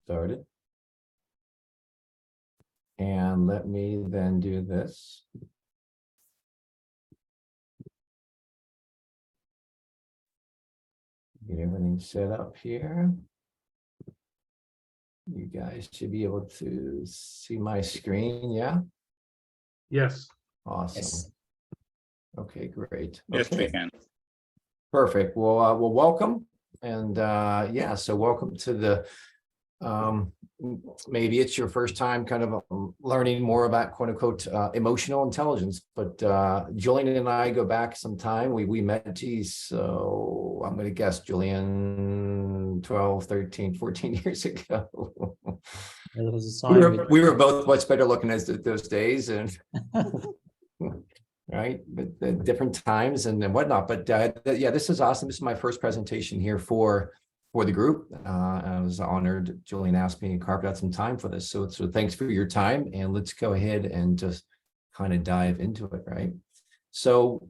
started. And let me then do this. Get everything set up here. You guys should be able to see my screen, yeah? Yes. Awesome. Yes. Okay, great. Yes, we Okay, can. perfect. Well, welcome. And yeah, so welcome to the, maybe it's your first time kind of learning more about quote unquote emotional intelligence, but Julian and I go back some time. We met, geez, so I'm going to guess, Julian, 12, 13, 14 years ago. There was a time We were both much better looking as those days, and right, but different times and whatnot. But yeah, this is awesome. This is my first presentation here for the group. I was honored. Julian asked me to carve out some time for this. So thanks for your time, and let's go ahead and just kind of dive into it, right? So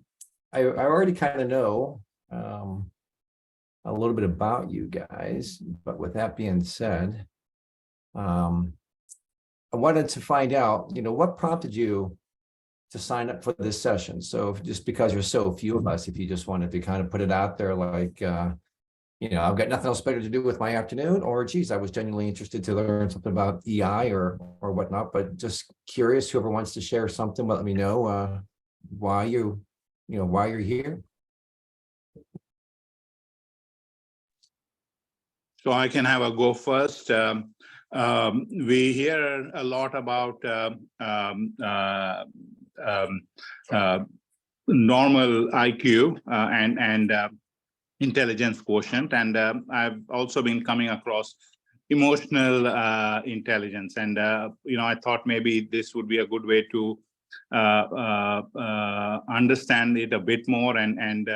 I already kind of know a little bit about you guys, but with that being said, I wanted to find out, what prompted you to sign up for this session. So just because there's so few of us, if you just wanted to kind of put it out there, like, I've got nothing else better to do with my afternoon, or geez, I was genuinely interested to learn something about EI or whatnot, but just curious, whoever wants to share something, let me know why you're here. So I can have a go first. We hear a lot about normal IQ and intelligence quotient, and I've also been coming across emotional intelligence, and I thought maybe this would be a good way to understand it a bit more and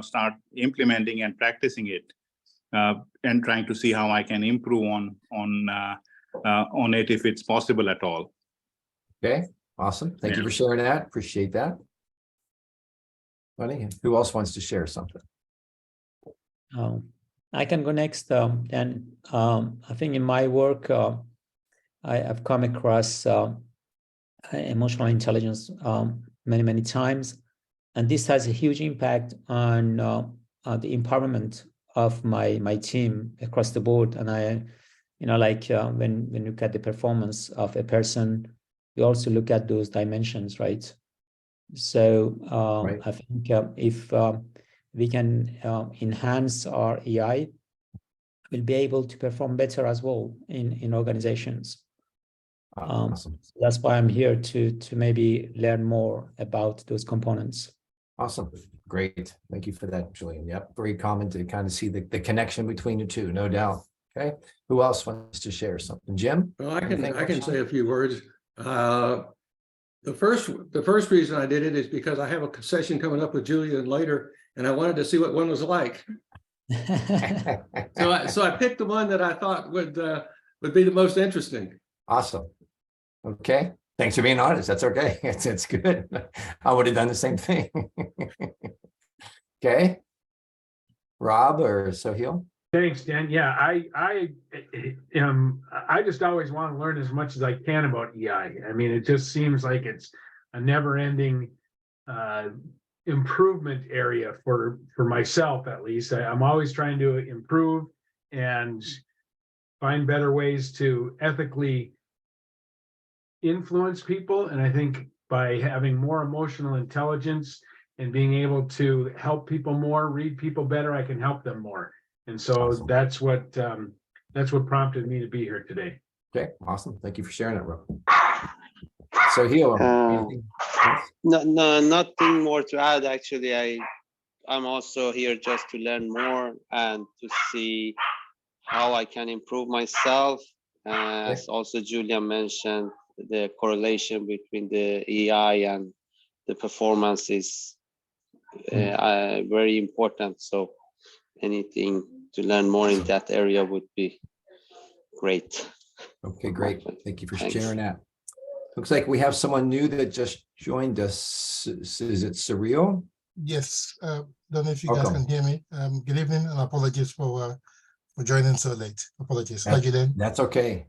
start implementing and practicing it, and trying to see how I can improve on it if it's possible at all. Okay, awesome. Thank you for sharing that. Appreciate that. Funny. Who else wants to share something? I can go next. And I think in my work, I've come across emotional intelligence many times, and this has a huge impact on the empowerment of my team across the board. And I, when you look at the performance of a person, you also look at those dimensions, right? So Right. I think if we can enhance our AI, we'll be able to perform better as well in organizations. Awesome. That's why I'm here to maybe learn more about those components. Awesome. Great. Thank you for that, Julian. Yep. Very common to kind of see the connection between the two, no doubt. Okay. Who else wants to share something? Jim? Well, I can say a few words. The first reason I did it is because I have a session coming up with Julian later, and I wanted to see what one was like. So I picked the one that I thought would be the most interesting. Awesome. Okay. Thanks for being honest. That's okay. It's good. I would have done the same thing. Okay. Rob or Sohail? Thanks, Dan. Yeah, I just always want to learn as much as I can about EI. I mean, it just seems like it's a never-ending improvement area for myself, at least. I'm always trying to improve and find better ways to ethically influence people. And I think by having more emotional intelligence and being able to help people more, read people better, I can help them more. And so Awesome. that's what prompted me to be here today. Okay. Awesome. Thank you for sharing that, Rob. Sohail, anything else? No, nothing more to add. Actually, I'm also here just to learn more and to see how I can improve myself. As also Julian mentioned, the correlation between the EI and the performance is very important. So anything to learn more in that area would be great. Okay, great. Thank you for sharing that. Looks like we have someone new that just joined us. Is it Surreal? Yes, don't know if you guys can hear me. Good evening, and apologies for for joining so late. Apologies. Hi, Julian. That's okay.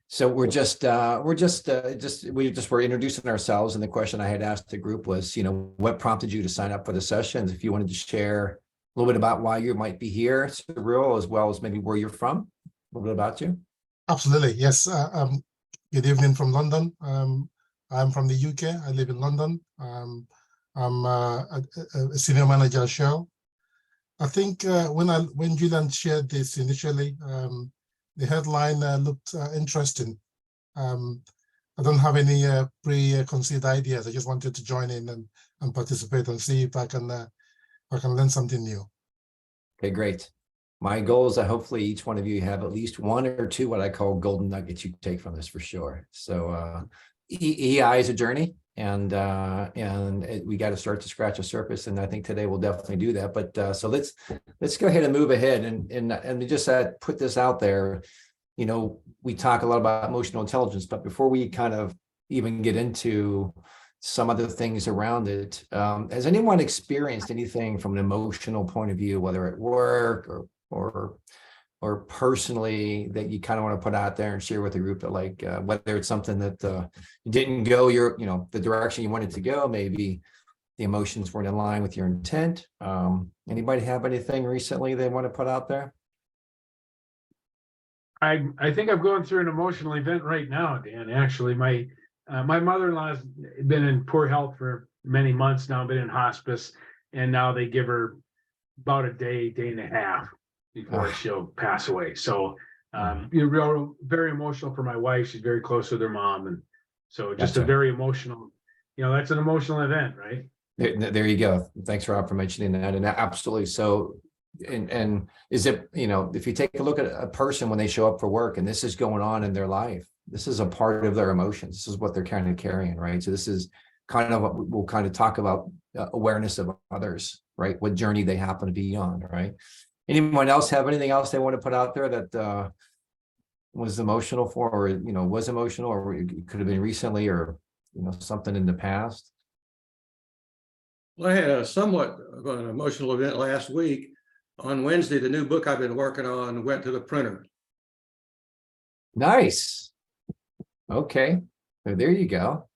So we're just introducing ourselves, and the question I had asked the group was, what prompted you to sign up for the sessions? If you wanted to share a little bit about why you might be here, Cyril, as well as maybe where you're from, a little bit about you. Absolutely. Yes. Good evening from London. I'm from the UK. I live in London. I'm a senior manager at Shell. I think when Julian shared this initially, the headline looked interesting. I don't have any preconceived ideas. I just wanted to join in and participate and see if I can learn something new. Okay, great. My goal is that hopefully each one of you have at least one or two what I call golden nuggets you take from this for sure. So EI is a journey, and we got to start to scratch the surface, and I think today we'll definitely do that. But so let's go ahead and move ahead and just put this out there. We talk a lot about emotional intelligence, but before we kind of even get into some other things around it, has anyone experienced anything from an emotional point of view, whether at work or personally, that you kind of want to put out there and share with the group, that like whether it's something that didn't go the direction you wanted to go, maybe the emotions weren't in line with your intent. Anybody have anything recently they want to put out there? I think I'm going through an emotional event right now, Dan. Actually, my mother-in-law's been in poor health for many months now, been in hospice, and now they give her about a day and a half before she'll pass away. So very emotional for my wife. She's very close with her mom, and so just a very emotional, that's an emotional event, right? There you go. Thanks, Rob, for mentioning that. And absolutely. So and is it, if you take a look at a person when they show up for work and this is going on in their life, this is a part of their emotions. This is what they're kind of carrying, right? So this is kind of what we'll kind of talk about, awareness of others, right? What journey they happen to be on, right? Anyone else have anything else they want to put out there that was emotional for, or was emotional, or it could have been recently, or something in the past? Well, I had a somewhat of an emotional event last week. On Wednesday, the new book I've been working on went to the printer. Nice. Okay, there you go.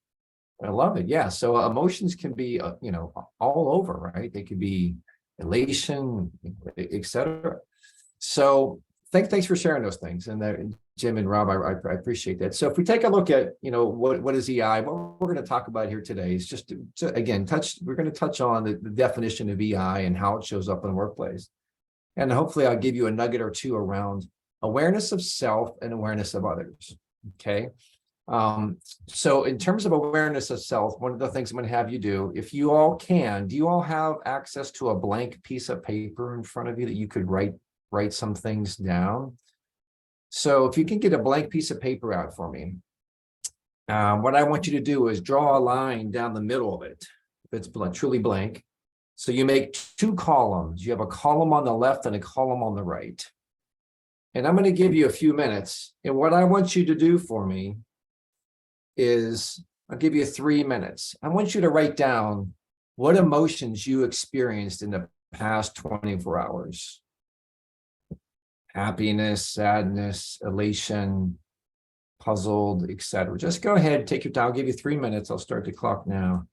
I love it. Yeah. So emotions can be, all over, right? They could be elation, etc. So thanks for sharing those things. And that, Jim and Rob, I appreciate that. So if we take a look at, what is EI, what we're going to talk about here today is just to again, we're going to touch on the definition of EI and how it shows up in the workplace. And hopefully I'll give you a nugget or two around awareness of self and awareness of others. Okay. So in terms of awareness of self, one of the things I'm going to have you do, if you all can, do you all have access to a blank piece of paper in front of you that you could write some things down? So if you can get a blank piece of paper out for me, what I want you to do is draw a line down the middle of it. If it's truly blank. So you make two columns. You have a column on the left and a column on the right. And I'm going to give you a few minutes. And what I want you to do for me is I'll give you 3 minutes. I want you to write down what emotions you experienced in the past 24 hours. Happiness, sadness, elation, puzzled, etc. Just go ahead, take your time. I'll give you 3 minutes. I'll start the clock now.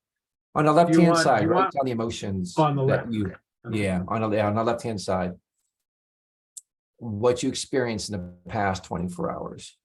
On the left-hand side, write down the emotions on the left. on the left-hand side, what you experienced in the past 24 hours.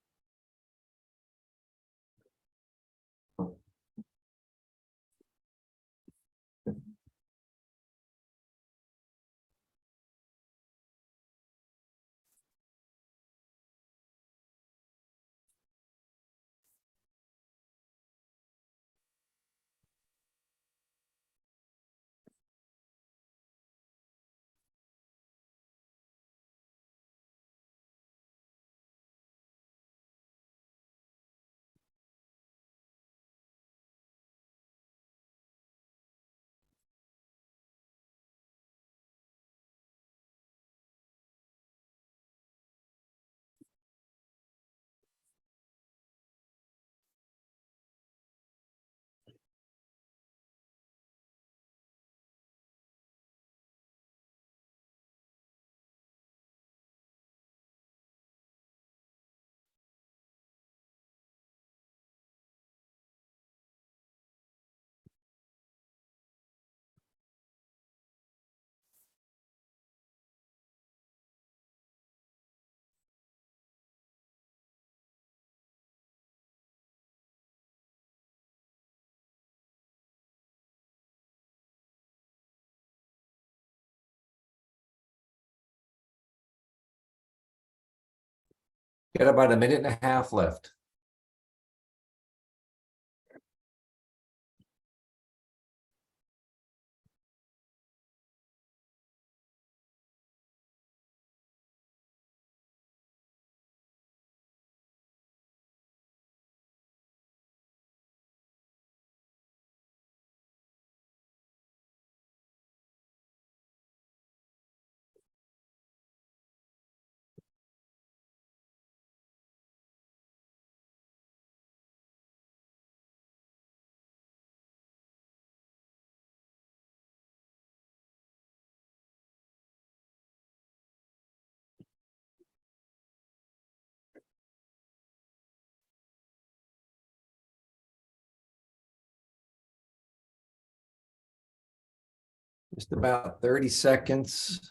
Got about a minute and a half left. Just about 30 seconds.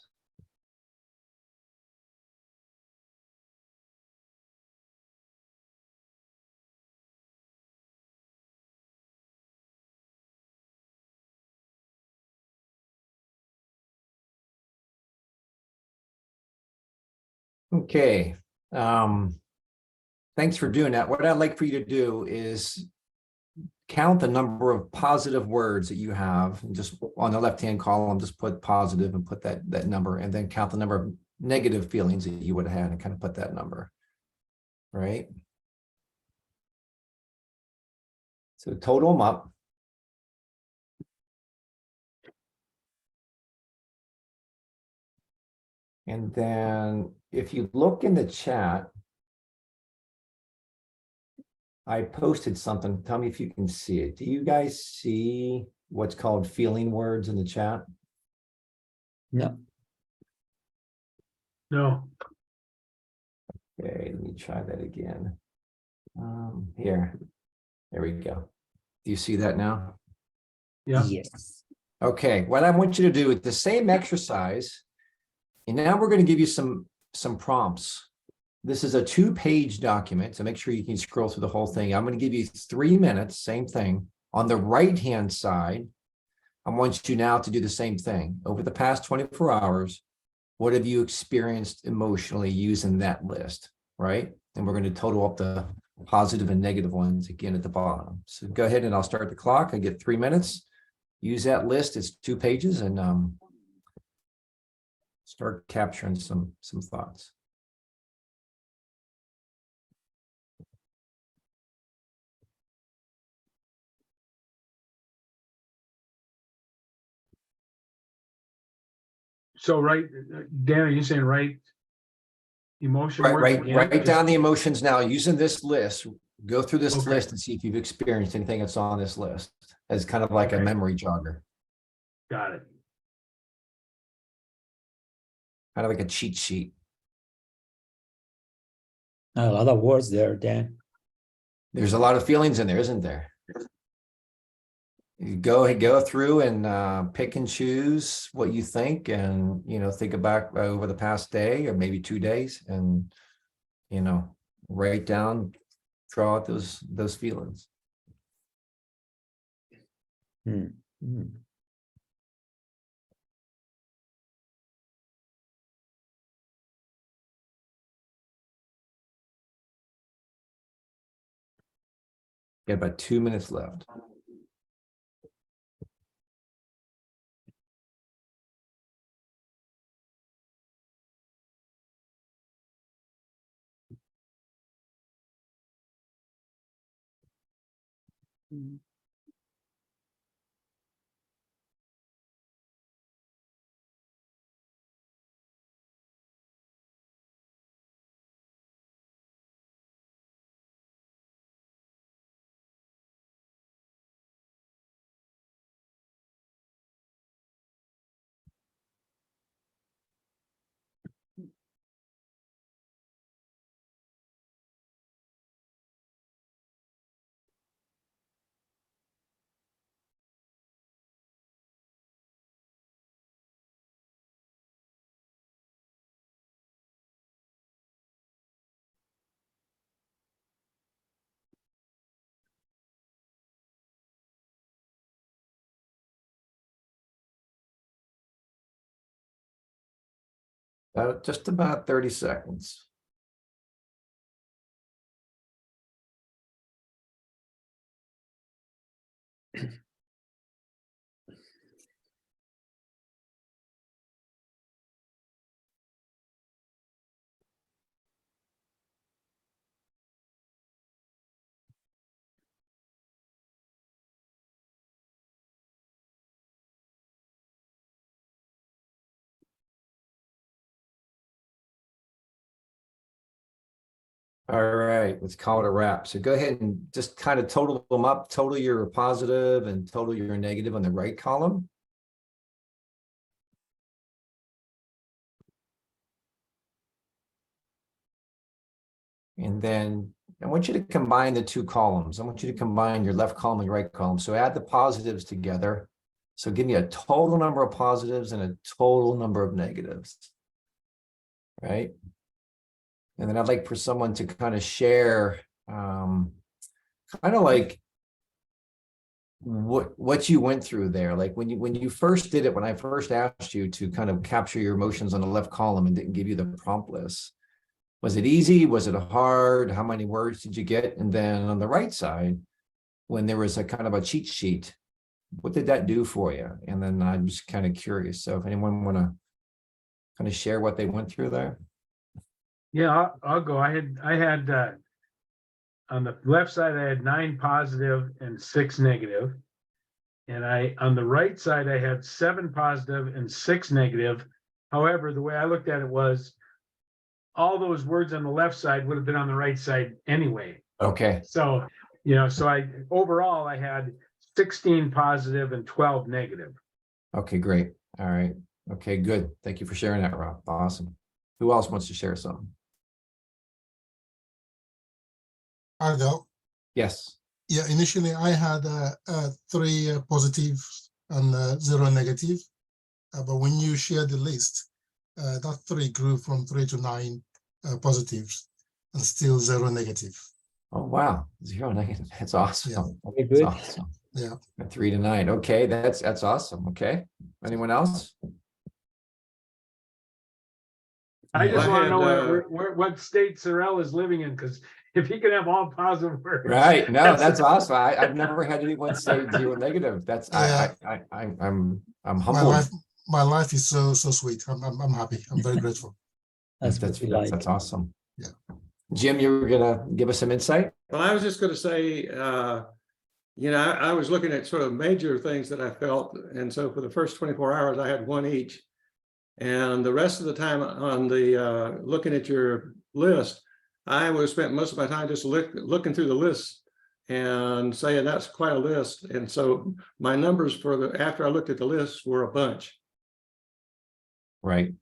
Okay. Thanks for doing that. What I'd like for you to do is count the number of positive words that you have, and just on the left-hand column, just put positive and put that number, and then count the number of negative feelings that you would have had and kind of put that number, right? So total them up. And then if you look in the chat, I posted something. Tell me if you can see it. Do you guys see what's called feeling words in the chat? No. No, Okay, let me try that again. Here, there we go. Do you see that now? yeah, Yes. Okay, what I want you to do with the same exercise, and now we're going to give you some prompts. This is a 2-page document, so make sure you can scroll through the whole thing. I'm going to give you 3 minutes, same thing. On the right-hand side, I want you now to do the same thing. Over the past 24 hours, what have you experienced emotionally using that list, right? And we're going to total up the positive and negative ones again at the bottom. So go ahead and I'll start the clock. I get 3 minutes. Use that list. It's 2 pages, and start capturing some thoughts. so right, Dan, are you saying right? Emotion words again? Write Just- down the emotions now using this list. Go through this Okay. list and see if you've experienced anything that's on this list as kind of like a Okay. memory jogger, Got it. kind of like a cheat sheet. A lot of words there, Dan. There's a lot of feelings in there, isn't there? You go through and pick and choose what you think, and think about over the past day or maybe 2 days, and write down, draw out those feelings. Hmm. Hmm. Got about 2 minutes left. Just about 30 seconds. All right, let's call it a wrap. So go ahead and just kind of total them up, total your positive and total your negative on the right column. And then I want you to combine the two columns. I want you to combine your left column and your right column. So add the positives together. So give me a total number of positives and a total number of negatives. Right? And then I'd like for someone to kind of share kind of like what you went through there. Like when you first did it, when I first asked you to kind of capture your emotions on the left column and didn't give you the prompt list. Was it easy? Was it hard? How many words did you get? And then on the right side, when there was a kind of a cheat sheet, what did that do for you? And then I'm just kind of curious. So if anyone want to kind of share what they went through there. Yeah, I'll go. I had on the left side, I had 9 positive and 6 negative. And on the right side, I had 7 positive and 6 negative. However, the way I looked at it was all those words on the left side would have been on the right side anyway. Okay. So, so overall I had 16 positive and 12 negative. Okay, great. All right. Okay, good. Thank you for sharing that, Rob. Awesome. Who else wants to share something? I'll go. Yes. Yeah, initially I had 3 positive and 0 negative. But when you share the list, that 3 grew from 3 to 9 positives and still 0 negative. Oh, wow. 0 negative. That's awesome. Yeah. Very That's good. awesome. Yeah. 3 to 9. Okay, that's awesome. Okay. Anyone else? I just I want to had, know what state Sorrel is living in, because if he can have all positive words. Right. No, that's awesome. I've never had anyone say 0 negative. That's Yeah. I'm My humbled. life is so sweet. I'm happy. I'm very grateful. That's what we like. That's awesome. Yeah. Jim, you were gonna give us some insight? Well, I was just going to say, I was looking at sort of major things that I felt. And so for the first 24 hours, I had 1 each. And the rest of the time on the looking at your list, I would have spent most of my time just looking through the list and saying that's quite a list. And so my numbers for after I looked at the list were a bunch. Right.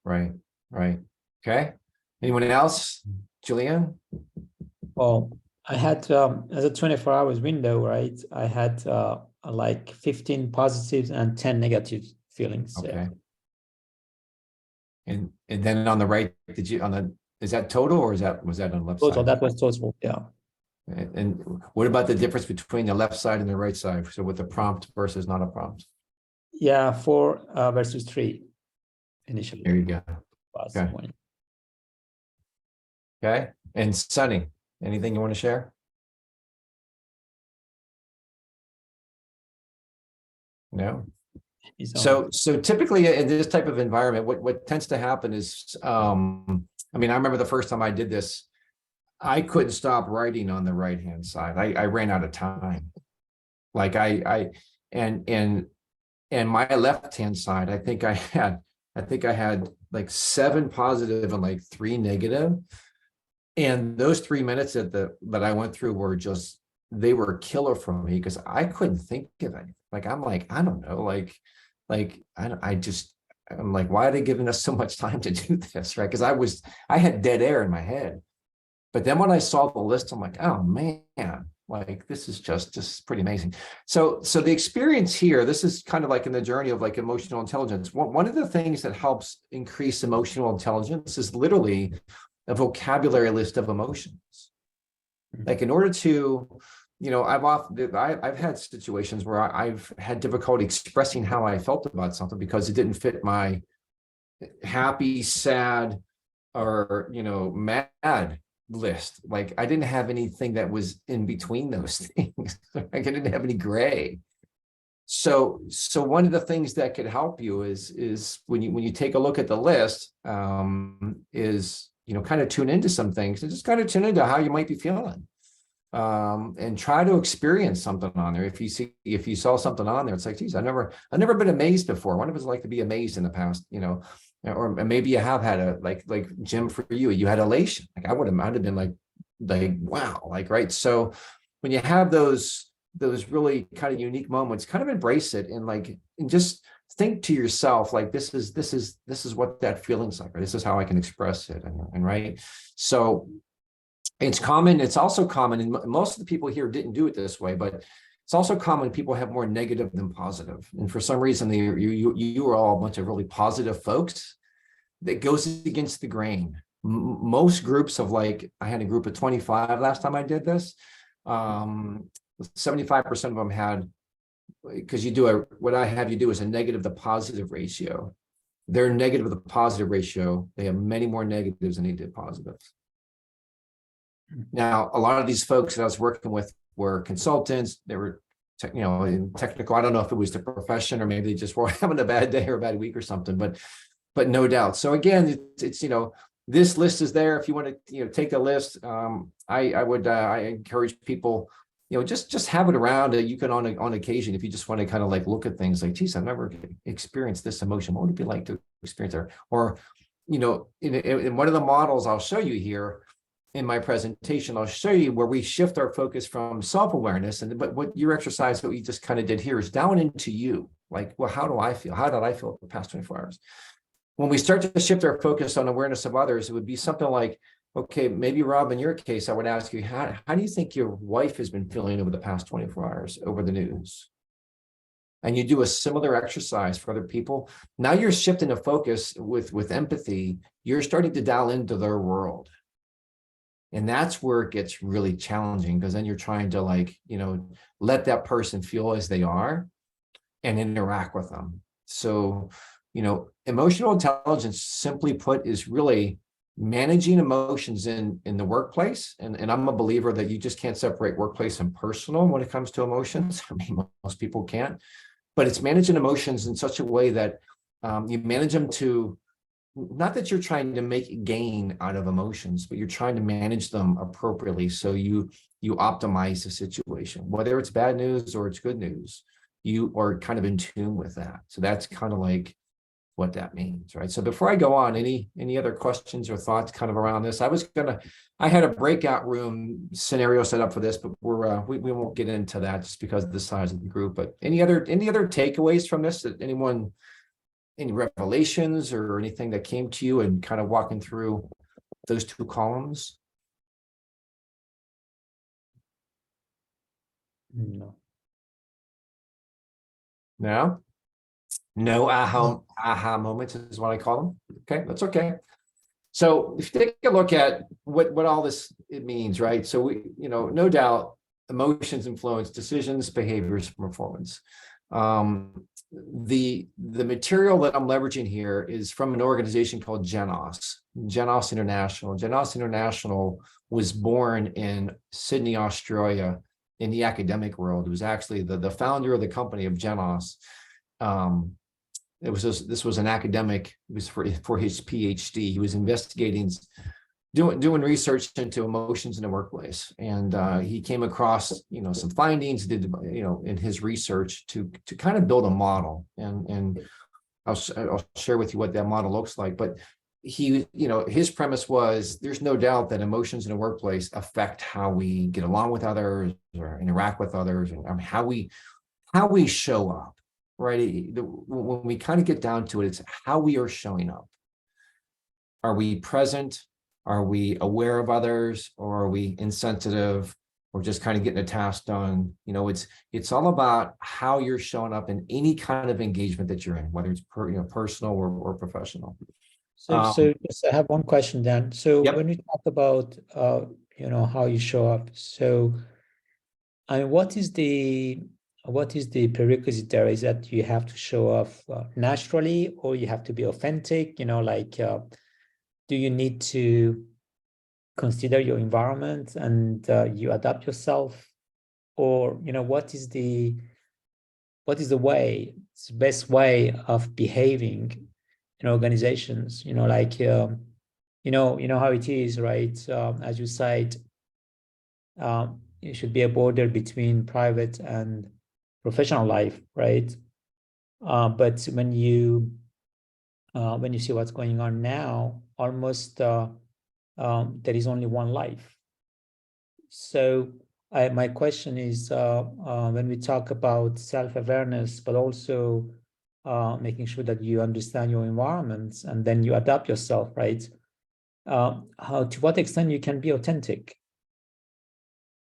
Okay. Anyone else? Julianne? Well, I had as a 24 hours window, right? I had like 15 positives and 10 negative feelings. Okay. And then on the right, is that total or was that on the left Total, side? that was total, yeah. And what about the difference between the left side and the right side? So with the prompt versus not a prompt? Yeah, 4 versus 3 initially. There you go. Was Okay. one. Okay. And Sunny, anything you want to share? No. So typically in this type of environment, what tends to happen is, I remember the first time I did this, I couldn't stop writing on the right-hand side. I ran out of time. Like and my left-hand side, I think I had like 7 positive and like 3 negative. And those 3 minutes that I went through were just, they were killer for me because I couldn't think of anything. Like, I'm like, I don't know, I'm like, why are they giving us so much time to do this? Right. Because I had dead air in my head. But then when I saw the list, I'm like, oh man, like this is just pretty amazing. So the experience here, this is kind of like in the journey of like emotional intelligence. One of the things that helps increase emotional intelligence is literally a vocabulary list of emotions. Like in order to, I've had situations where I've had difficulty expressing how I felt about something because it didn't fit my happy, sad, or, mad list. Like I didn't have anything that was in between those things. Like I didn't have any gray. So one of the things that could help you is when you take a look at the list, is, you know, kind of tune into some things and just kind of tune into how you might be feeling. And try to experience something on there. If you saw something on there, it's like, geez, I've never been amazed before. What if it's like to be amazed in the past, you know, or maybe you have had a, like Jim, for you had elation. Like I'd have been like, wow, like, right. So when you have those really kind of unique moments, kind of embrace it and just think to yourself, like, this is what that feeling's like, or this is how I can express it. And right. So it's common. It's also common, and most of the people here didn't do it this way, but it's also common people have more negative than positive. And for some reason, you are all a bunch of really positive folks. That goes against the grain. Most groups of, like, I had a group of 25 last time I did this. 75% of them had, because what I have you do is a negative to positive ratio. Their negative to positive ratio, they have many more negatives than they did positives. Now, a lot of these folks that I was working with were consultants. They were, you know, in technical. I don't know if it was the profession or maybe they just were having a bad day or a bad week or something, but no doubt. So again, it's, you know, this list is there if you want to, you know, take the list. I encourage people, you know, just have it around. You can on occasion, if you just want to kind of like look at things like, geez, I've never experienced this emotion. What would it be like to experience it? Or, you know, in one of the models I'll show you here in my presentation, I'll show you where we shift our focus from self-awareness. But what your exercise that we just kind of did here is down into you. Like, well, how do I feel? How did I feel the past 24 hours? When we start to shift our focus on awareness of others, it would be something like, okay, maybe Rob, in your case, I would ask you, how do you think your wife has been feeling over the past 24 hours over the news? And you do a similar exercise for other people. Now you're shifting the focus with empathy. You're starting to dial into their world. And that's where it gets really challenging, because then you're trying to, like, you know, let that person feel as they are and interact with them. So, you know, emotional intelligence, simply put, is really managing emotions in the workplace. And I'm a believer that you just can't separate workplace and personal when it comes to emotions. I mean, most people can't, but it's managing emotions in such a way that you manage them to, not that you're trying to make gain out of emotions, but you're trying to manage them appropriately. So you optimize the situation, whether it's bad news or it's good news, you are kind of in tune with that. So that's kind of like what that means, right? So before I go on, any other questions or thoughts kind of around this? I had a breakout room scenario set up for this, but we won't get into that just because of the size of the group. But any other takeaways from this that anyone, any revelations or anything that came to you and kind of walking through those two columns? No. No aha moments is what I call them. Okay, that's okay. So if you take a look at what all this it means, right? So we, you know, no doubt emotions influence decisions, behaviors, performance. The material that I'm leveraging here is from an organization called Genos International. Genos International was born in Sydney, Australia, in the academic world. It was actually the founder of the company of Genos. This was an academic. It was for his PhD. He was investigating, doing research into emotions in the workplace, and he came across, you know, some findings. Did, you know, in his research to kind of build a model, and I'll share with you what that model looks like. But he, you know, his premise was there's no doubt that emotions in the workplace affect how we get along with others or interact with others, and how we show up. Right. When we kind of get down to it, it's how we are showing up. Are we present? Are we aware of others? Or are we insensitive? Or just kind of getting a task done? You know, it's all about how you're showing up in any kind of engagement that you're in, whether it's personal or professional. So just I have one question then. So Yep. when we talk about you know, how you show up, so I mean, what is the prerequisite there? Is that you have to show up naturally, or you have to be authentic? You know, like, do you need to consider your environment and you adapt yourself? Or, you know, what is the what is the way, it's the best way of behaving in organizations, like, you know how it is, right? As you said, it should be a border between private and professional life, right? But when you see what's going on now, almost there is only one life. So my question is, when we talk about self-awareness, but also making sure that you understand your environments and then you adapt yourself, right? To what extent you can be authentic?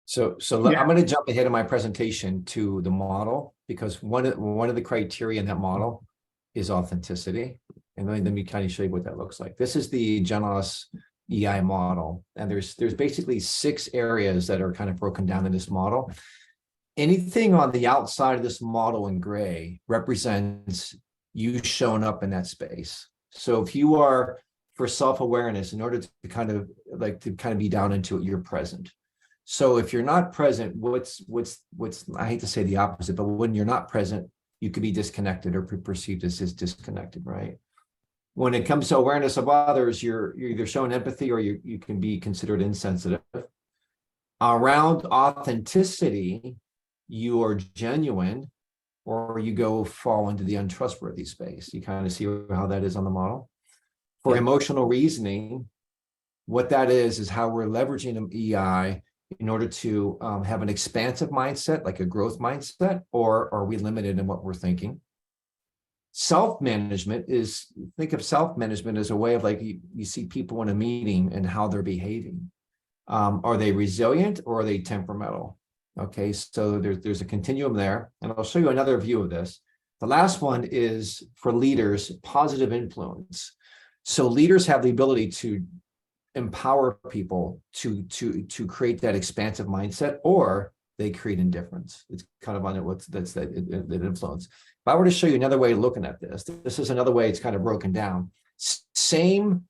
So Yeah. I'm going to jump ahead of my presentation to the model, because one of the criteria in that model is authenticity. And let me kind of show you what that looks like. This is the Genos EI model, and there's basically 6 areas that are kind of broken down in this model. Anything on the outside of this model in gray represents you showing up in that space. So if you are, for self-awareness, in order to kind of be down into it, you're present. So if you're not present, what's I hate to say the opposite, but when you're not present, you could be disconnected or perceived as disconnected, right? When it comes to awareness of others, you're either showing empathy or you can be considered insensitive. Around authenticity, you are genuine, or you fall into the untrustworthy space. You kind of see how that is on the model. For emotional reasoning, what that is how we're leveraging an EI in order to have an expansive mindset, like a growth mindset, or are we limited in what we're thinking? Self-management is, think of self-management as a way of, like, you see people in a meeting and how they're behaving. Are they resilient or are they temperamental? Okay, so there's a continuum there, and I'll show you another view of this. The last one is for leaders, positive influence. So leaders have the ability to empower people to create that expansive mindset, or they create indifference. It's kind of on it, that's that influence. If I were to show you another way of looking at this is another way it's kind of broken down. Same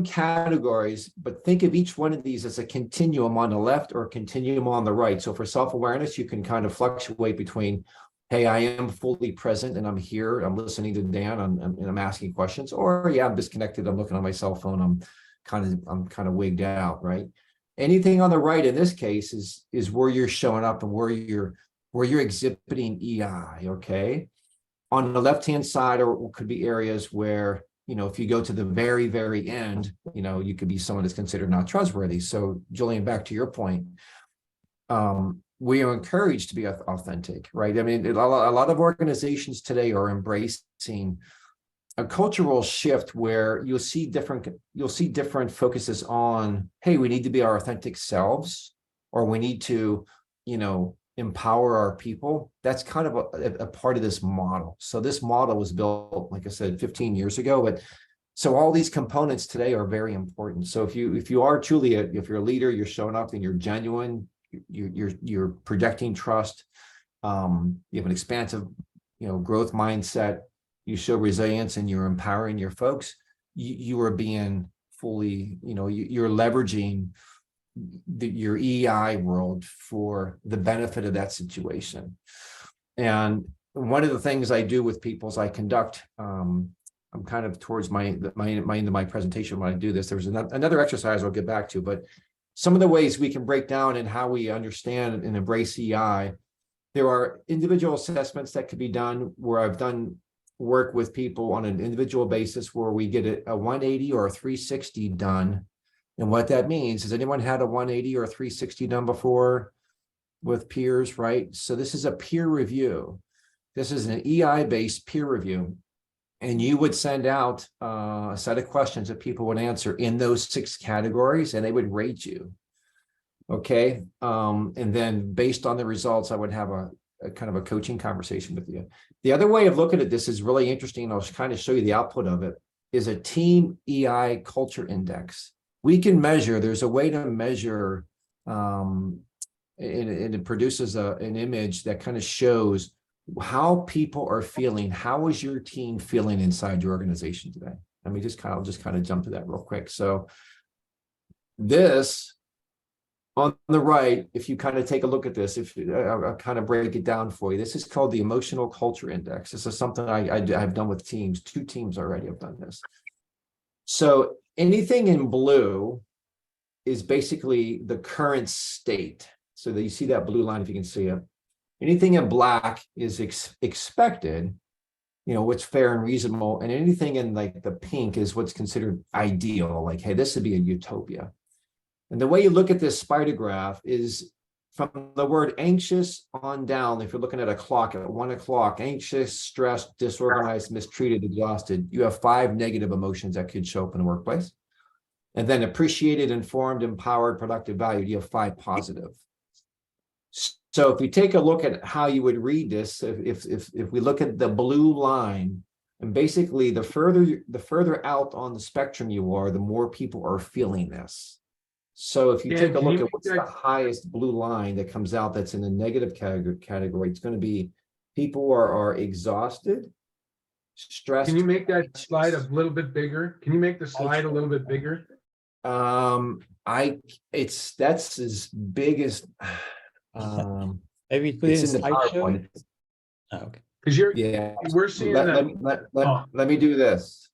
categories, but think of each one of these as a continuum on the left or a continuum on the right. So for self-awareness, you can kind of fluctuate between, hey, I am fully present and I'm here, I'm listening to Dan, and I'm asking questions, or yeah, I'm disconnected, I'm looking on my cell phone, I'm kind of wigged out, right? Anything on the right in this case is where you're showing up and where you're exhibiting EI, okay? On the left-hand side, or could be areas where, if you go to the very, very end, you could be someone that's considered not trustworthy. So Julian, back to your point, we are encouraged to be authentic, right? I mean, a lot of organizations today are embracing a cultural shift where you'll see different focuses on, hey, we need to be our authentic selves, or we need to, empower our people. That's kind of a part of this model. So this model was built, like I said, 15 years ago, but so all these components today are very important. So if you are truly if you're a leader, you're showing up and you're genuine, you're projecting trust, you have an expansive, growth mindset, you show resilience, and you're empowering your folks, you are being fully, you're leveraging your EI world for the benefit of that situation. And one of the things I do with people is I conduct, I'm kind of towards my end of my presentation when I do this. There's another exercise I'll get back to, but some of the ways we can break down and how we understand and embrace EI. There are individual assessments that could be done, where I've done work with people on an individual basis where we get a 180 or a 360 done. And what that means, has anyone had a 180 or a 360 done before with peers, right? So this is a peer review. This is an EI-based peer review. And you would send out a set of questions that people would answer in those 6 categories, and they would rate you. Okay. And then based on the results, I would have a kind of a coaching conversation with you. The other way of looking at this is really interesting. I'll kind of show you the output of it, is a team EI culture index. We can measure, there's a way to measure, and it produces an image that kind of shows how people are feeling. How is your team feeling inside your organization today? Let me just kind of jump to that real quick. So this On the right, if you kind of take a look at this, if I'll kind of break it down for you, this is called the Emotional Culture Index. This is something I've done with teams, 2 teams already have done this. So anything in blue is basically the current state. So that you see that blue line, if you can see it. Anything in black is expected, what's fair and reasonable. And anything in like the pink is what's considered ideal. Like, hey, this would be a utopia. And the way you look at this spider graph is from the word anxious on down. If you're looking at a clock at 1 o'clock, anxious, stressed, disorganized, mistreated, exhausted, you have 5 negative emotions that could show up in the workplace. And then appreciated, informed, empowered, productive, valued, you have 5 positive. So if you take a look at how you would read this, if we look at the blue line, and basically the further out on the spectrum you are, the more people are feeling this. So if you Dan, take a can look you at what's the highest blue line that comes out that's in the negative category, it's going to be people are exhausted, stressed. Can you make that slide a little bit bigger? Can you make the slide a little bit bigger? That's as big as Maybe put it's it in the slideshow. PowerPoint. Oh, okay. Because we're seeing that. Let me do this.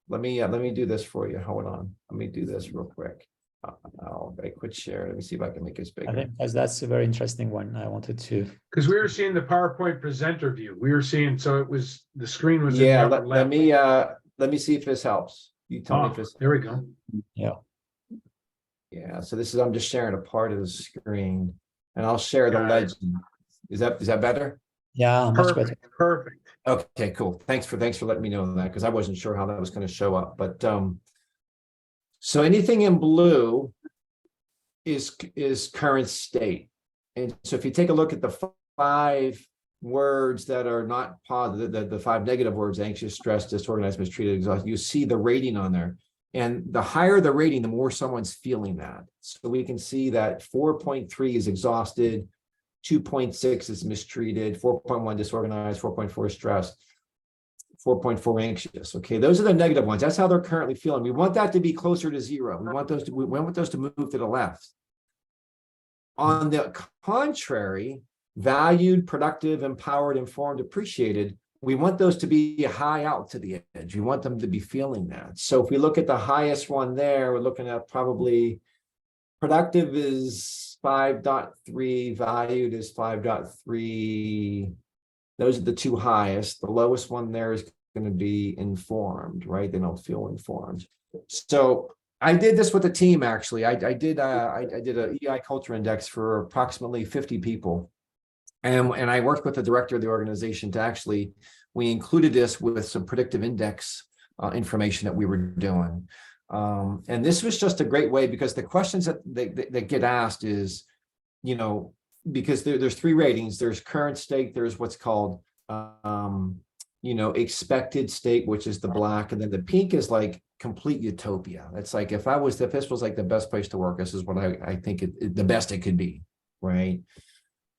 Let me do this for you. Hold on. Let me do this real quick. I quit share. Let me see if I can make this I bigger. think that's a very interesting one. I wanted to. Because we were seeing the PowerPoint presenter view. We were seeing, so it was, the screen was in Yeah, the upper let left. me see if this helps. You tell me if this. There we go. Yeah. Yeah, so this is, I'm just sharing a part of the screen, and I'll share the Got it. legend. Is that better? Yeah, much better. Perfect. Okay, cool. Thanks for letting me know that, because I wasn't sure how that was going to show up. But so anything in blue is current state. And so if you take a look at the 5 words that are not positive, the 5 negative words, anxious, stressed, disorganized, mistreated, exhausted, you see the rating on there. And the higher the rating, the more someone's feeling that. So we can see that 4.3 is exhausted, 2.6 is mistreated, 4.1 disorganized, 4.4 stressed, 4.4 anxious. Okay, those are the negative ones. That's how they're currently feeling. We want that to be closer to 0. We want those to move to the left. On the contrary, valued, productive, empowered, informed, appreciated, we want those to be high out to the edge. We want them to be feeling that. So if we look at the highest one there, we're looking at probably productive is 5.3, valued is 5.3. Those are the 2 highest. The lowest one there is going to be informed, right? They don't feel informed. So I did this with a team, actually. I did a EI culture index for approximately 50 people. And I worked with the director of the organization to we included this with some predictive index information that we were doing. And this was just a great way, because the questions that get asked is, because there's 3 ratings. There's current state, there's what's called, expected state, which is the black. And then the pink is like complete utopia. It's like, if this was like the best place to work, this is what I think the best it could be, right?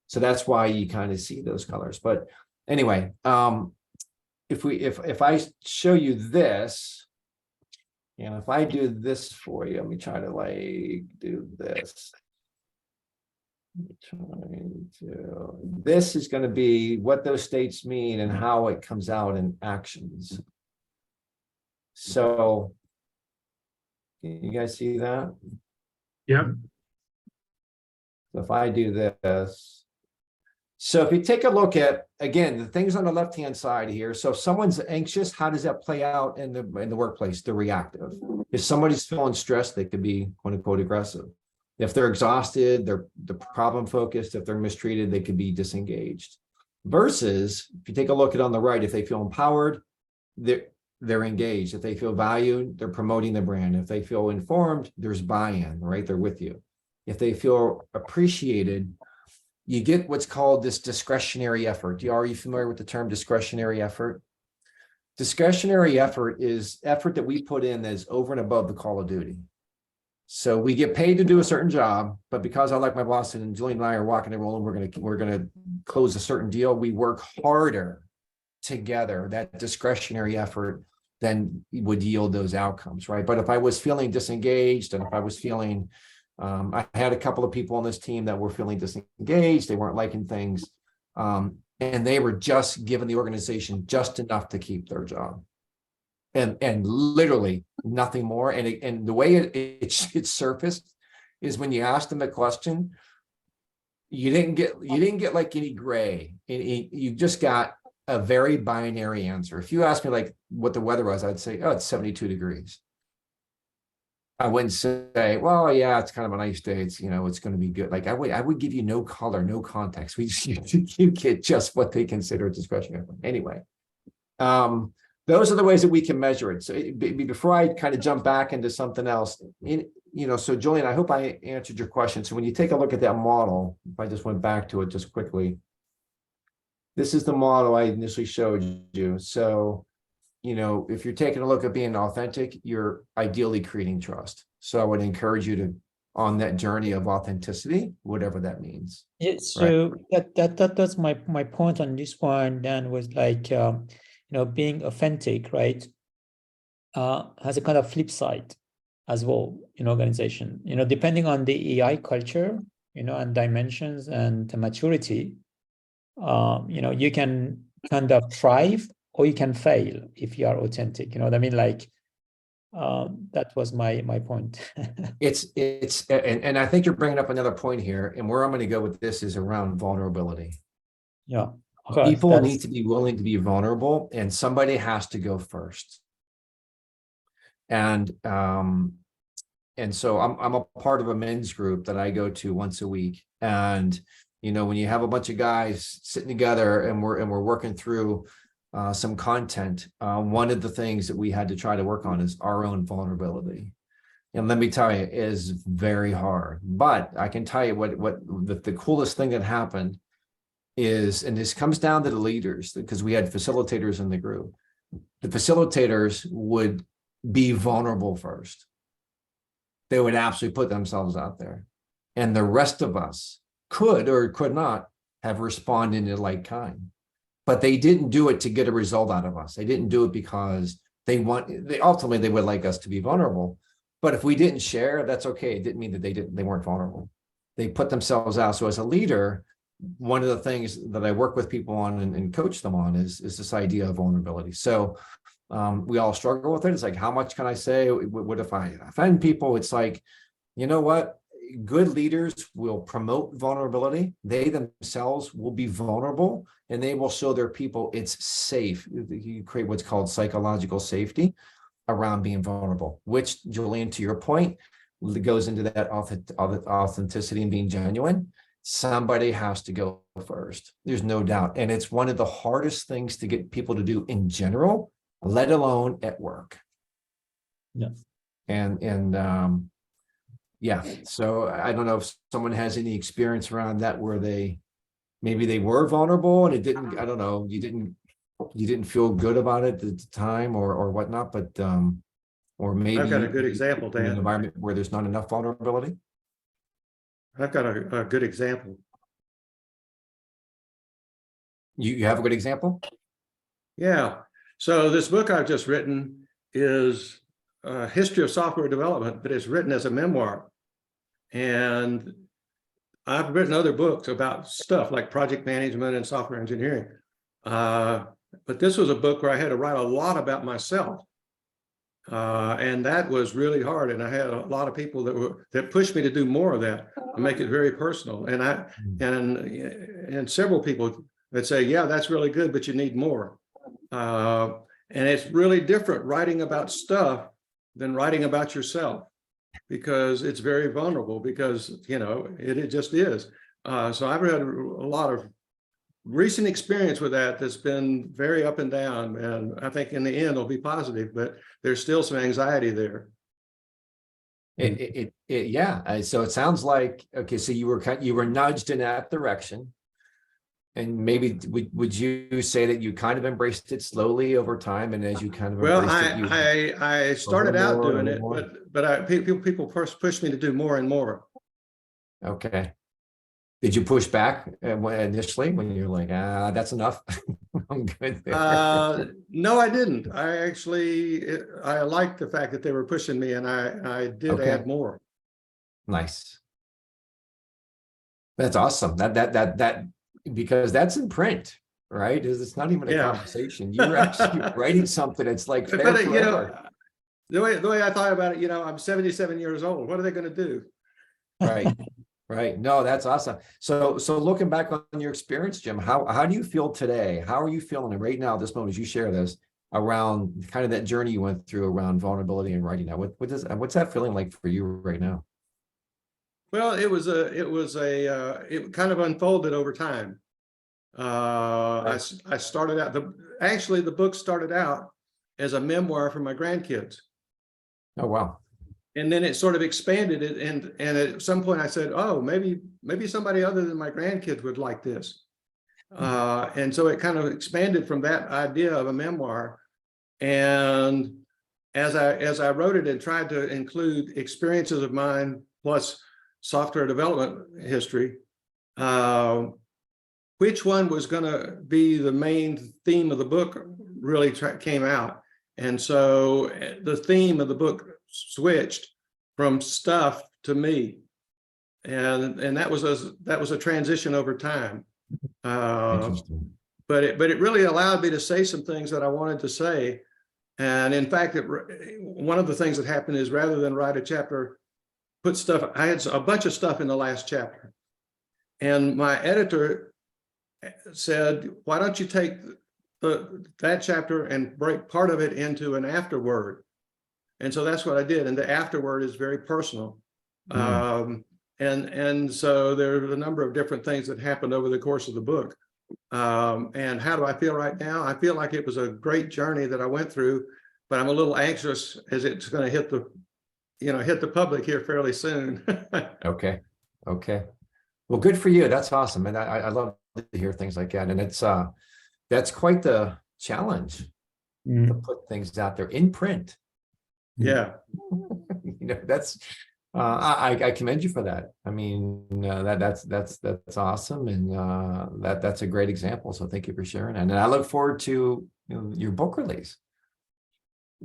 So that's why you kind of see those colors. But anyway, if I show you this, if I do this for you, let me try to do this. This is going to be what those states mean and how it comes out in actions. So can you guys see that? Yep. So if I do this, so if you take a look at, again, the things on the left-hand side here. So if someone's anxious, how does that play out in the workplace? They're reactive. If somebody's feeling stressed, they could be, quote unquote, aggressive. If they're exhausted, they're problem focused. If they're mistreated, they could be disengaged. Versus, if you take a look at on the right, if they feel empowered, they're engaged. If they feel valued, they're promoting the brand. If they feel informed, there's buy-in, right? They're with you. If they feel appreciated, you get what's called this discretionary effort. Are you familiar with the term discretionary effort? Discretionary effort is effort that we put in that's over and above the call of duty. So we get paid to do a certain job, but because I like my boss and Julian and I are walking and rolling, we're gonna close a certain deal. We work harder together. That discretionary effort then would yield those outcomes, right? But if I was feeling disengaged and if I was feeling I had a couple of people on this team that were feeling disengaged. They weren't liking things. And they were just giving the organization just enough to keep their job. And literally nothing more. And the way it surfaced is when you asked them a question, you didn't get like any gray. You just got a very binary answer. If you asked me like what the weather was, I'd say, oh, it's 72 degrees. I wouldn't say, well, yeah, it's kind of a nice day. It's, it's going to be good. Like I would give you no color, no context. You get just what they consider discretionary. Anyway, those are the ways that we can measure it. So before I kind of jump back into something else, so Julian, I hope I answered your question. So when you take a look at that model, if I just went back to it just quickly, this is the model I initially showed you. So if you're taking a look at being authentic, you're ideally creating trust. So I would encourage you to, on that journey of authenticity, whatever that means. Yeah, so that's my point on this one. Dan, was like, being authentic, right, has a kind of flip side as well in organization. Depending on the AI culture, and dimensions and the maturity, you can kind of thrive, or you can fail if you are authentic. You know what I mean? Like, that was my point. And I think you're bringing up another point here, and where I'm going to go with this is around vulnerability. Yeah. People need to be willing to be vulnerable, and somebody has to go first. And so I'm a part of a men's group that I go to once a week. And, when you have a bunch of guys sitting together and we're working through some content, one of the things that we had to try to work on is our own vulnerability. And let me tell you, it is very hard. But I can tell you what the coolest thing that happened is, and this comes down to the leaders, because we had facilitators in the group. The facilitators would be vulnerable first. They would absolutely put themselves out there. And the rest of us could or could not have responded in like kind. But they didn't do it to get a result out of us. They didn't do it because ultimately they would like us to be vulnerable. But if we didn't share, that's okay. It didn't mean that they weren't vulnerable. They put themselves out. So as a leader, one of the things that I work with people on and coach them on is this idea of vulnerability. So we all struggle with it. It's like, how much can I say? What if I offend people? It's like, you know what? Good leaders will promote vulnerability. They themselves will be vulnerable, and they will show their people it's safe. You create what's called psychological safety around being vulnerable, which, Julian, to your point, goes into that authenticity and being genuine. Somebody has to go first. There's no doubt. And it's one of the hardest things to get people to do in general, let alone at work. Yeah. Yeah. So I don't know if someone has any experience around that where maybe they were vulnerable and it didn't, I don't know, you didn't feel good about it at the time or whatnot, but or maybe I've got a good example, Dan. in an environment where there's not enough vulnerability. I've got a good example. You have a good example? Yeah. So this book I've just written is a history of software development, but it's written as a memoir. And I've written other books about stuff like project management and software engineering. But this was a book where I had to write a lot about myself. And that was really hard. And I had a lot of people that pushed me to do more of that and make it very personal. And several people that say, yeah, that's really good, but you need more. And it's really different writing about stuff than writing about yourself, because it's very vulnerable, because, it just is. So I've had a lot of recent experience with that's been very up and down. And I think in the end it'll be positive, but there's still some anxiety there. Yeah. So it sounds like, okay, so you were nudged in that direction. And maybe would you say that you kind of embraced it slowly over time, and as you kind of embraced it, I started out doing it, but people first pushed me to do more and more. Okay. Did you push back initially when you're like, that's enough? I'm good there. No, I didn't. I liked the fact that they were pushing me, and I did add more. Nice. That's awesome. That because that's in print, right? It's not even a Yeah. conversation. You're actually writing something. It's like there But you know, forever. the way I thought about it, you know, I'm 77 years old. What are they going to do? Right. Right. No, that's awesome. So looking back on your experience, Jim, how do you feel today? How are you feeling right now at this moment as you share this around kind of that journey you went through around vulnerability and writing that? What's that feeling like for you right now? Well, it kind of unfolded over time. I started out, actually the book started out as a memoir for my grandkids. Oh, wow. And then it sort of expanded it. And at some point I said, oh, maybe somebody other than my grandkids would like this. And so it kind of expanded from that idea of a memoir. And as I wrote it and tried to include experiences of mine plus software development history, which one was going to be the main theme of the book really came out. And so the theme of the book switched from stuff to me. And that was a transition over time. Interesting. But it really allowed me to say some things that I wanted to say. And in fact, one of the things that happened is rather than write a chapter, I had a bunch of stuff in the last chapter. And my editor said, why don't you take that chapter and break part of it into an afterword? And so that's what I did. And the afterword is very personal. And so there are a number of different things that happened over the course of the book. And how do I feel right now? I feel like it was a great journey that I went through, but I'm a little anxious as it's going to hit the public here fairly soon. Okay. Well, good for you. That's awesome. And I love to hear things like that. And that's quite the challenge to put things out there in print. Yeah. That's I commend you for that. I mean, that's awesome. And that's a great example. So thank you for sharing that. And I look forward to your book release.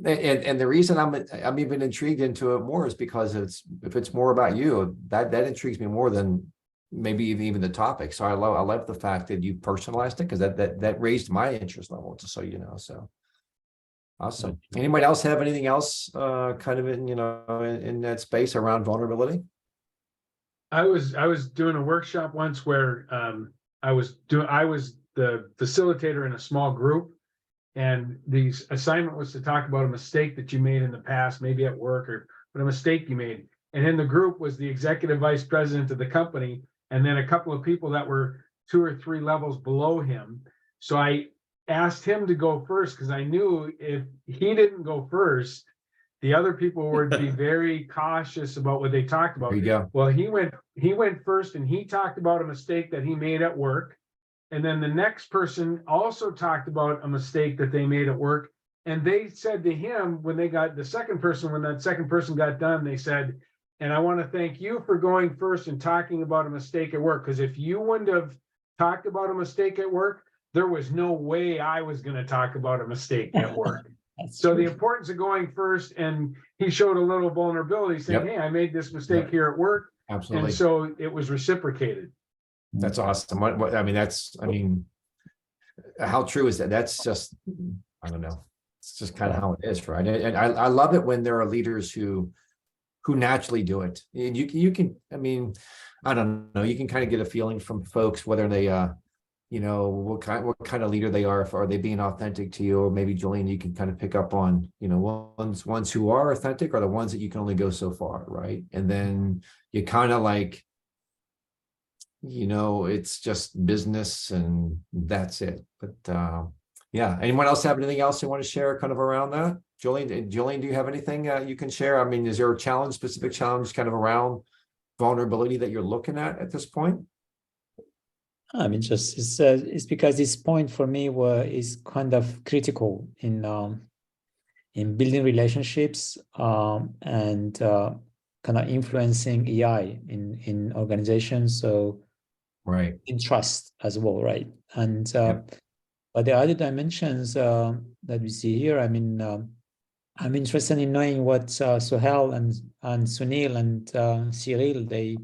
And the reason I'm even intrigued into it more is because if it's more about you, that intrigues me more than maybe even the topic. So I love the fact that you personalized it, because that raised my interest level, just so you know. So awesome. Anybody else have anything else kind of in that space around vulnerability? I was doing a workshop once where I was the facilitator in a small group, and the assignment was to talk about a mistake that you made in the past, maybe at work, but a mistake you made. And in the group was the executive vice president of the company, and then a couple of people that were 2 or 3 levels below him. So I asked him to go first, because I knew if he didn't go first, the other people would be very cautious about what they talked about. There you go. Well, he went first, and he talked about a mistake that he made at work. And then the next person also talked about a mistake that they made at work. And they said to him, when that second person got done, they said, and I want to thank you for going first and talking about a mistake at work, because if you wouldn't have talked about a mistake at work, there was no way I was going to talk about a mistake at work. So the importance of going first, and he showed a little vulnerability, saying, hey, I made this mistake here at work. Absolutely. And so it was reciprocated. That's awesome. How true is that? That's just, I don't know. It's just kind of how it is, right? And I love it when there are leaders who naturally do it. And you can, I don't know, you can kind of get a feeling from folks, whether they, what kind of leader they are. Are they being authentic to you? Or maybe, Julian, you can kind of pick up on, ones who are authentic are the ones that you can only go so far, right? And then you kind of like, it's just business and that's it. But yeah, anyone else have anything else you want to share kind of around that? Julian, do you have anything you can share? Is there a specific challenge kind of around vulnerability that you're looking at this point? It's because this point for me is kind of critical in building relationships and kind of influencing AI in organizations. So right, in trust as well, right? And but the other dimensions that we see here, I'm interested in knowing what Sohail and Sunil and Cyril, they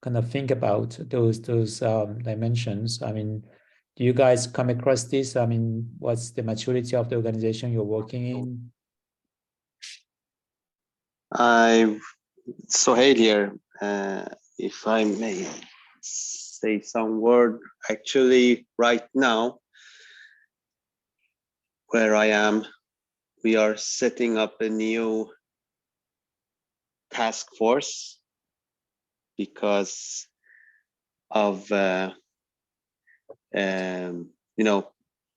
kind of think about those dimensions. I mean, do you guys come across this? I mean, what's the maturity of the organization you're working in? Sohail here, if I may say some word. Actually, right now, where I am, we are setting up a new task force because of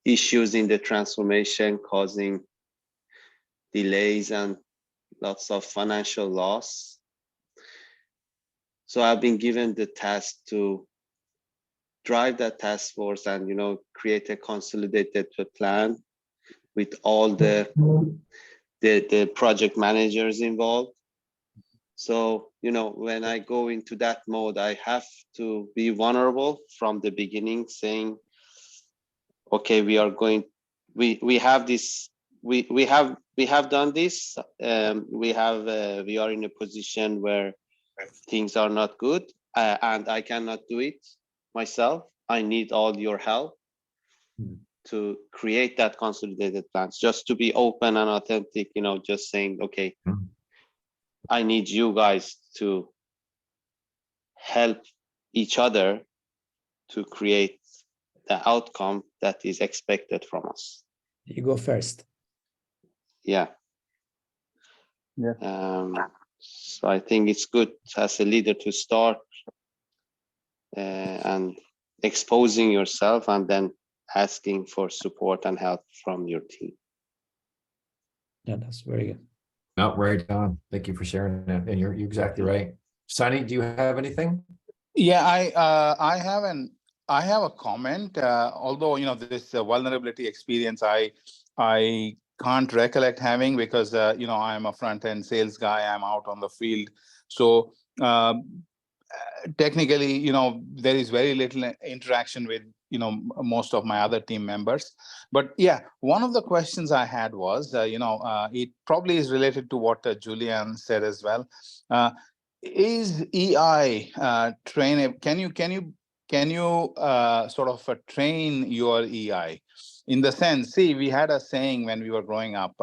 issues in the transformation causing delays and lots of financial loss. So I've been given the task to drive that task force and create a consolidated plan with all the project managers involved. So when I go into that mode, I have to be vulnerable from the beginning, saying, okay, we are going, we have this, we have done this, we are in a position where things are not good, and I cannot do it myself. I need all your help to create that consolidated plans, just to be open and authentic, just saying, okay, I need you guys to help each other to create the outcome that is expected from us. You go first. Yeah. So I think it's good as a leader to start and exposing yourself and then asking for support and help from your team. Yeah, that's very good. No, right on. Thank you for sharing that. And you're exactly right. Sunny, do you have anything? Yeah, I have a comment. Although this vulnerability experience, I can't recollect having, because I'm a front end sales guy. I'm out on the field, so technically, there is very little interaction with most of my other team members. But yeah, one of the questions I had was, it probably is related to what Julian said as well. Is EI train? Can you sort of train your EI? In the sense, see, we had a saying when we were growing up,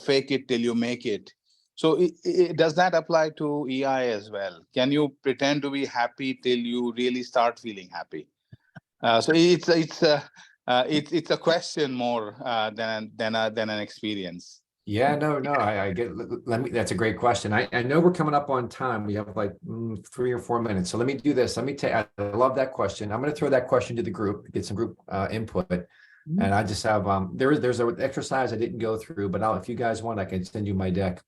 fake it till you make it. So does that apply to EI as well? Can you pretend to be happy till you really start feeling happy? So it's a question more than an experience. Yeah, no, I get, that's a great question. I know we're coming up on time. We have like 3 or 4 minutes. So let me do this. Let me I love that question. I'm going to throw that question to the group, get some group input. And I just have, there's an exercise I didn't go through, but if you guys want, I can send you my deck.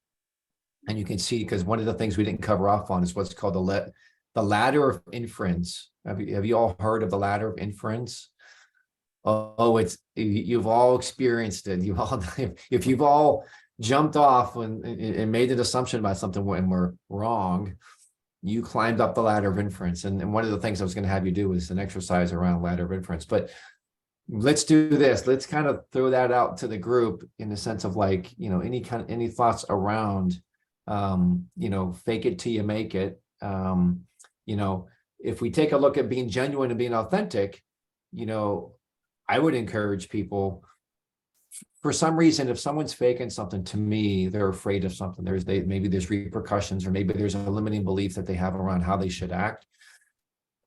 And you can see, because one of the things we didn't cover off on is what's called the ladder of inference. Have you all heard of the ladder of inference? Oh, you've all experienced it. If you've all jumped off and made an assumption about something when we're wrong, you climbed up the ladder of inference. And one of the things I was going to have you do is an exercise around ladder of inference. But let's do this. Let's kind of throw that out to the group in the sense of like, any thoughts around, fake it till you make it. If we take a look at being genuine and being authentic, I would encourage people, for some reason, if someone's faking something, to me, they're afraid of something. Maybe there's repercussions, or maybe there's a limiting belief that they have around how they should act.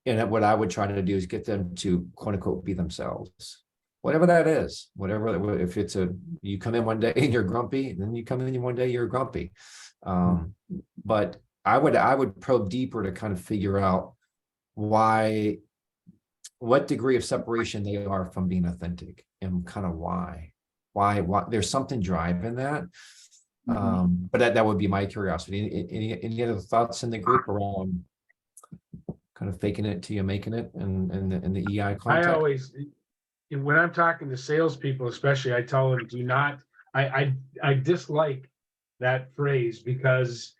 And what I would try to do is get them to, quote unquote, be themselves, whatever that is. Whatever, if it's you come in one day and you're grumpy, and then you come in one day you're grumpy. But I would probe deeper to kind of figure out what degree of separation they are from being authentic, and kind of why there's something driving that. But that would be my curiosity. Any other thoughts in the group around kind of faking it till you're making it, and the EI context? I always, when I'm talking to salespeople, especially, I tell them, do not. I dislike that phrase, because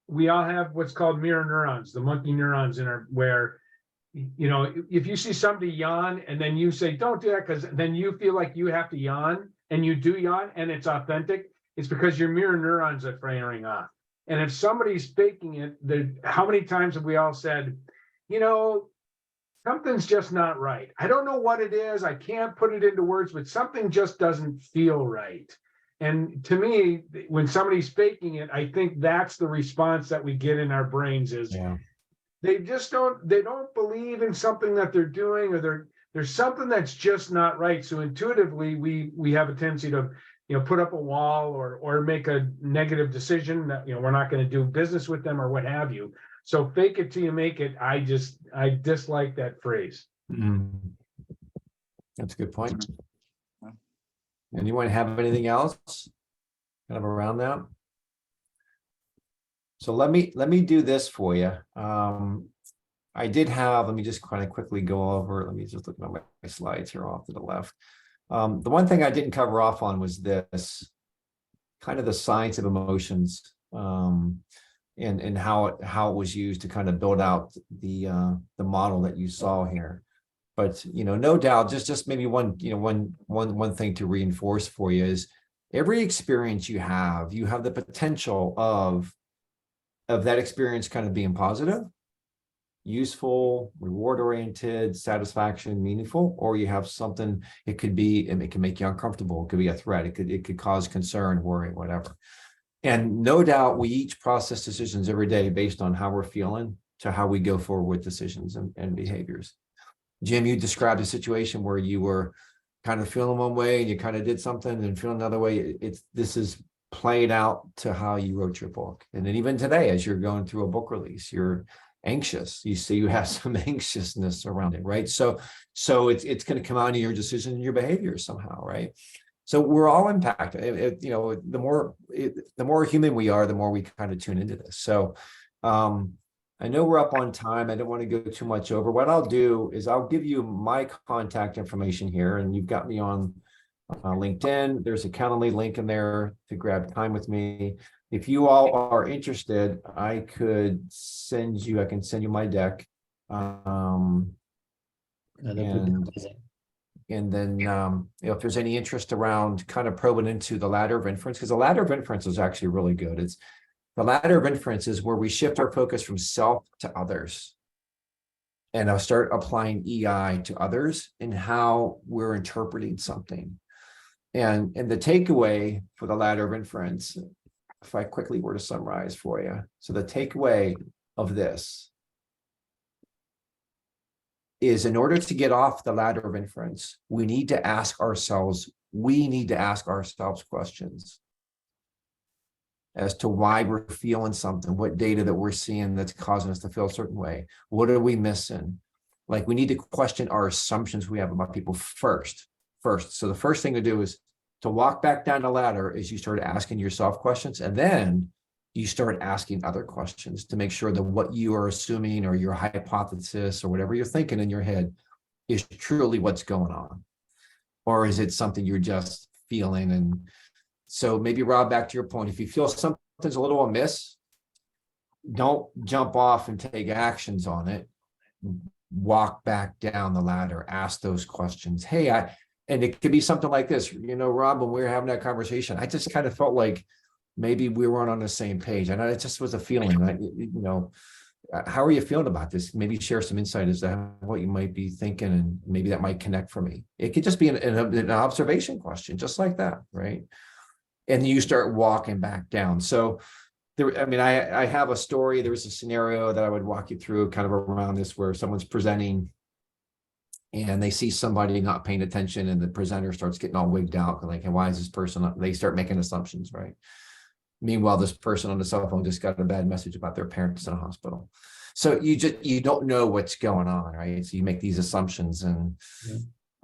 we all have what's called mirror neurons, the monkey neurons where, if you see somebody yawn and then you say, don't do that, because then you feel like you have to yawn, and you do yawn and it's authentic, it's because your mirror neurons are firing off. And if somebody's faking it, how many times have we all said, you know, something's just not right. I don't know what it is. I can't put it into words, but something just doesn't feel right. And to me, when somebody's faking it, I think that's the response that we get in our brains is they don't believe in something that they're doing, or there's something that's just not right. So intuitively, we have a tendency to, put up a wall or make a negative decision that, we're not going to do business with them or what have you. So fake it till you make it. I dislike that phrase. That's a good point. Anyone have anything else kind of around that? So let me do this for you. I did have, let me just kind of quickly go over, let me just look at my slides here off to the left. The one thing I didn't cover off on was this kind of the science of emotions, and how it was used to kind of build out the model that you saw here. But no doubt, just maybe one thing to reinforce for you is every experience you have the potential of that experience kind of being positive, useful, reward-oriented, satisfaction, meaningful, or you have something, it can make you uncomfortable, it could be a threat, it could cause concern, worry, whatever. And no doubt we each process decisions every day based on how we're feeling to how we go forward with decisions and behaviors. Jim, you described a situation where you were kind of feeling one way and you kind of did something and feeling another way. This is played out to how you wrote your book. And then even today, as you're going through a book release, you're anxious. You see, you have some anxiousness around it, right? So it's going to come out of your decisions and your behaviors somehow, right? So we're all impacted. The more human we are, the more we kind of tune into this. So I know we're up on time. I don't want to go too much over. What I'll do is I'll give you my contact information here, and you've got me on LinkedIn. There's a Calendly link in there to grab time with me. If you all are interested, I can send you my deck. And then if there's any interest around kind of probing into the ladder of inference, because the ladder of inference is actually really good. The ladder of inference is where we shift our focus from self to others. And I'll start applying EI to others and how we're interpreting something. And the takeaway for the ladder of inference, if I quickly were to summarize for you. So the takeaway of this is, in order to get off the ladder of inference, we need to ask ourselves questions as to why we're feeling something, what data that we're seeing that's causing us to feel a certain way. What are we missing? Like, we need to question our assumptions we have about people first. So the first thing to do is to walk back down the ladder is you start asking yourself questions, and then you start asking other questions to make sure that what you are assuming or your hypothesis or whatever you're thinking in your head is truly what's going on. Or is it something you're just feeling? And so maybe, Rob, back to your point, if you feel something's a little amiss, don't jump off and take actions on it. Walk back down the ladder, ask those questions. Hey, and it could be something like this, Rob, when we were having that conversation, I just kind of felt like maybe we weren't on the same page. And it just was a feeling, how are you feeling about this? Maybe share some insight as to what you might be thinking, and maybe that might connect for me. It could just be an observation question, just like that, right? And you start walking back down. So I have a story. There was a scenario that I would walk you through kind of around this, where someone's presenting and they see somebody not paying attention, and the presenter starts getting all wigged out. Like, hey, why is this person? They start making assumptions, right? Meanwhile, this person on the cell phone just got a bad message about their parents in a hospital. So you don't know what's going on, right? So you make these assumptions, and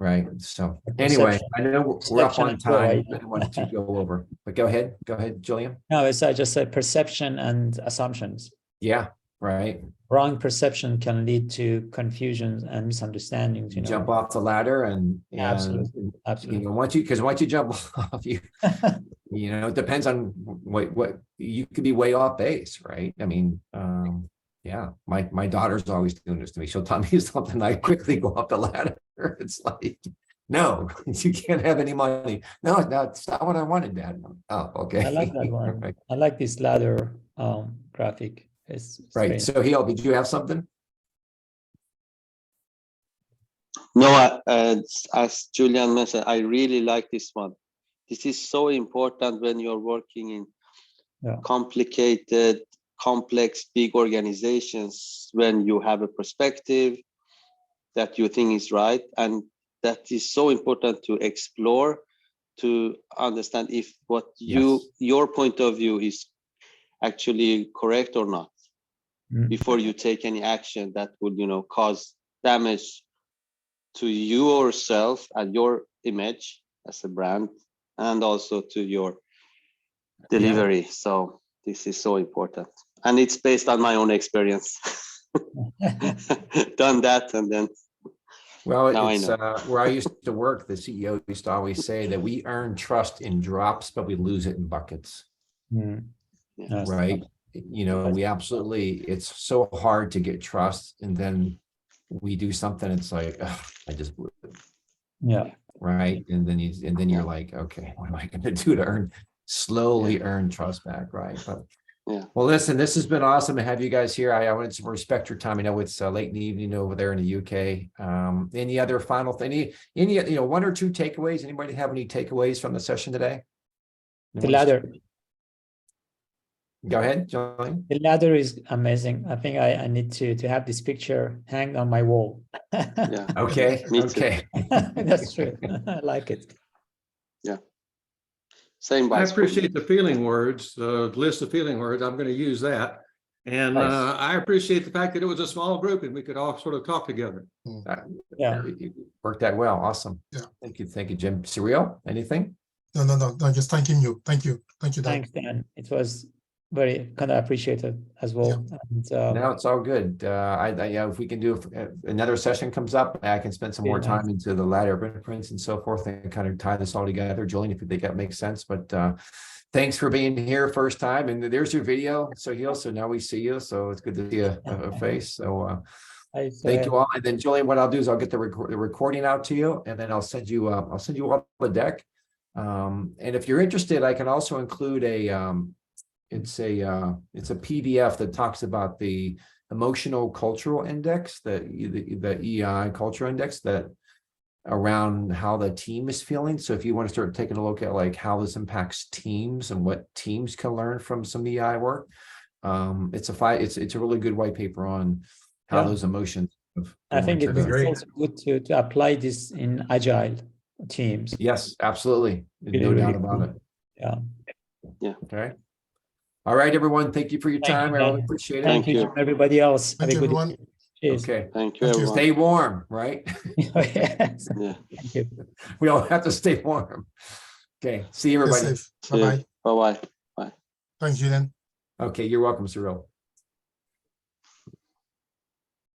right. So anyway, I know we're up on time. I don't want to go over, but go ahead, Julian. No, I just said perception and assumptions. Yeah, right. Wrong perception can lead to confusions and misunderstandings. Jump off the ladder, and absolutely. Once you jump off, it depends on what you could be way off base, right? I mean, my daughter's always doing this to me. She'll tell me something, I quickly go up the ladder. It's like, No, you can't have any money. No, that's not what I wanted, Dad. Oh, okay. I like that one. Right. I like this ladder graphic. It's Right. very So, Hill, did you have something? No, as Julian mentioned, I really like this one. This is so important when you're working in Yeah. complicated, complex, big organizations, when you have a perspective that you think is right. And that is so important to explore, to understand if what your point of view is actually correct or not, before you take any action that would, cause damage to yourself and your image as a brand, and also to your delivery. So this is so important, and it's based on my own experience. Done that, and then Well, now it's I know. where I used to work, the CEO used to always say that we earn trust in drops, but we lose it in buckets. Yes. Right. We absolutely, it's so hard to get trust, and then we do something, it's like, ugh, I just blew it. Yeah. Right. And then you're like, okay, what am I going to do to slowly earn trust back? Right. But well, listen, this has been awesome to have you guys here. I wanted to respect your time. I know it's late in the evening over there in the UK. Any other final thing, any one or two takeaways? Anybody have any takeaways from the session today? The ladder. Go ahead, John. The ladder is amazing. I think I need to have this picture hanged on my wall. Yeah. Okay. Okay. That's true. I like it. Yeah. Same. I appreciate the feeling words, the list of feeling words. I'm going to use that. And Nice. I appreciate the fact that it was a small group and we could all sort of talk together. Yeah. It worked out well. Awesome. Yeah. Thank you, Jim. Surreal, anything? No, just thanking you. Thank you, Dan. Thanks, Dan. It was very kind of appreciated as well. And, No, it's all good. If we can do another session comes up, I can spend some more Very nice. time into the ladder prints and so forth, and kind of tie this all together. Julian, if you think that makes sense, but thanks for being here first time. And there's your video. So now we see you. So it's good to see a face. So thank you all. And then Julian, what I'll do is I'll get the recording out to you, and then I'll send you all the deck. And if you're interested, I can also include it's a PDF that talks about the emotional cultural index, the EI culture index, that around how the team is feeling. So if you want to start taking a look at like how this impacts teams and what teams can learn from some EI work, it's a really good white paper on how those emotions. I think it's great. also good to apply this in agile teams. Yes, absolutely. Really, No doubt really about cool. it. Yeah. Okay. All right, everyone. Thank you for your Thank time. you, I really Dan. appreciate it. Thank you, everybody else. Thank you, Have a good everyone. evening. Cheers. Okay. Thank you, Thank you. everyone. Stay warm, right? Yes. Yeah. Thank you. We all have to stay warm. Okay. See you, Stay everybody. safe. Bye-bye. Bye-bye. Thanks, Julian. Okay. You're welcome, Cyril.